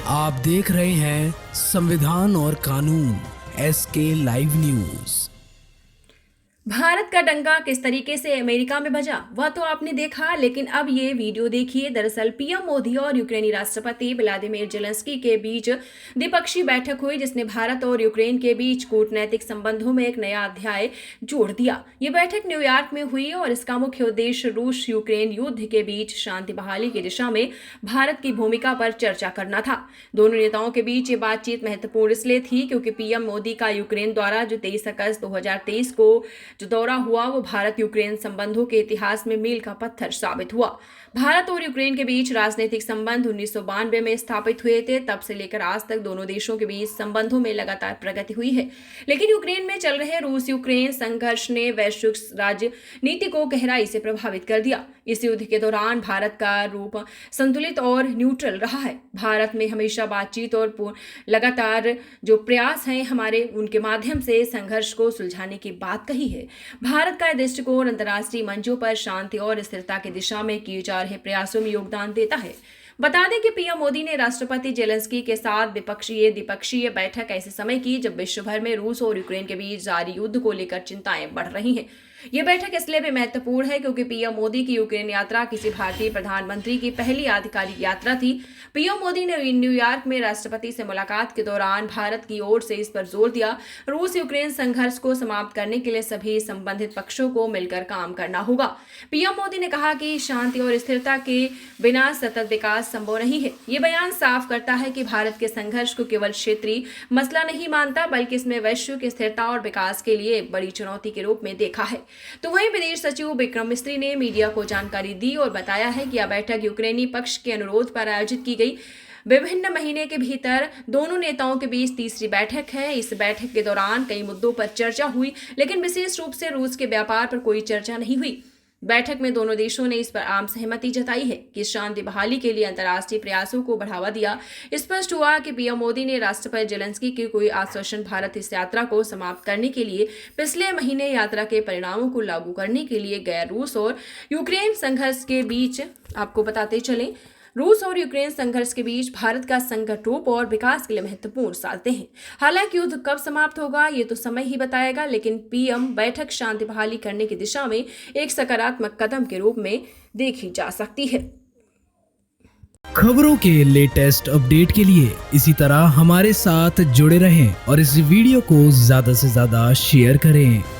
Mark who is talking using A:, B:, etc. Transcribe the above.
A: आप देख रहे हैं संविधान और कानून एसके लाइव न्यूज।
B: भारत का डंका किस तरीके से अमेरिका में बजा वह तो आपने देखा, लेकिन अब ये वीडियो देखिए। दरअसल पीएम मोदी और यूक्रेनी राष्ट्रपति व्लादिमीर जेलेंस्की के बीच द्विपक्षीय बैठक हुई, जिसने भारत और यूक्रेन के बीच कूटनैतिक संबंधों में एक नया अध्याय जोड़ दिया। ये बैठक न्यूयॉर्क में हुई और इसका मुख्य उद्देश्य रूस यूक्रेन युद्ध के बीच शांति बहाली की दिशा में भारत की भूमिका पर चर्चा करना था। दोनों नेताओं के बीच ये बातचीत महत्वपूर्ण इसलिए थी क्योंकि पीएम मोदी का यूक्रेन द्वारा जो 23 अगस्त 2023 को जो दौरा हुआ वो भारत यूक्रेन संबंधों के इतिहास में मील का पत्थर साबित हुआ। भारत और यूक्रेन के बीच राजनीतिक संबंध 1992 में स्थापित हुए थे। तब से लेकर आज तक दोनों देशों के बीच संबंधों में लगातार प्रगति हुई है, लेकिन यूक्रेन में चल रहे रूस यूक्रेन संघर्ष ने वैश्विक राजनीति को गहराई से प्रभावित कर दिया। इस युद्ध के दौरान भारत का रूप संतुलित और न्यूट्रल रहा है। भारत में हमेशा बातचीत और लगातार जो प्रयास हैं हमारे, उनके माध्यम से संघर्ष को सुलझाने की बात कही है। भारत का दृष्टिकोण अंतर्राष्ट्रीय मंचों पर शांति और स्थिरता की दिशा में किए जा रहे प्रयासों में योगदान देता है। बता दें कि पीएम मोदी ने राष्ट्रपति जेलेंस्की के साथ द्विपक्षीय बैठक ऐसे समय की जब विश्व भर में रूस और यूक्रेन के बीच जारी युद्ध को लेकर चिंताएं बढ़ रही हैं। यह बैठक इसलिए भी महत्वपूर्ण है क्योंकि पीएम मोदी की यूक्रेन यात्रा किसी भारतीय प्रधानमंत्री की पहली आधिकारिक यात्रा थी। पीएम मोदी ने न्यूयॉर्क में राष्ट्रपति से मुलाकात के दौरान भारत की ओर से इस पर जोर दिया, रूस यूक्रेन संघर्ष को समाप्त करने के लिए सभी संबंधित पक्षों को मिलकर काम करना होगा। पीएम मोदी ने कहा कि शांति और स्थिरता के बिना सतत विकास संभव नहीं है। ये बयान साफ करता है कि भारत के संघर्ष को केवल क्षेत्रीय मसला नहीं मानता, बल्कि इसमें वैश्विक स्थिरता और विकास के लिए बड़ी चुनौती के रूप में देखा है। तो वहीं विदेश सचिव विक्रम मिस्री ने मीडिया को जानकारी दी और बताया है कि यह बैठक यूक्रेनी पक्ष के अनुरोध पर आयोजित की गई। विभिन्न महीने के भीतर दोनों नेताओं के बीच तीसरी बैठक है। इस बैठक के दौरान कई मुद्दों पर चर्चा हुई, लेकिन विशेष रूप से रूस के व्यापार पर कोई चर्चा नहीं हुई। बैठक में दोनों देशों ने इस पर आम सहमति जताई है कि शांति बहाली के लिए अंतर्राष्ट्रीय प्रयासों को बढ़ावा दिया। स्पष्ट हुआ कि पीएम मोदी ने राष्ट्रपति जेलेंस्की की कोई आश्वासन भारत इस यात्रा को समाप्त करने के लिए पिछले महीने यात्रा के परिणामों को लागू करने के लिए गैर रूस और यूक्रेन संघर्ष के बीच आपको बताते चलें, रूस और यूक्रेन संघर्ष के बीच भारत का संकट रूप और विकास के लिए महत्वपूर्ण साधते हैं। हालांकि युद्ध कब समाप्त होगा ये तो समय ही बताएगा, लेकिन पीएम बैठक शांति बहाली करने की दिशा में एक सकारात्मक कदम के रूप में देखी जा सकती है।
A: खबरों के लेटेस्ट अपडेट के लिए इसी तरह हमारे साथ जुड़े रहें और इस वीडियो को ज्यादा से ज्यादा शेयर करें।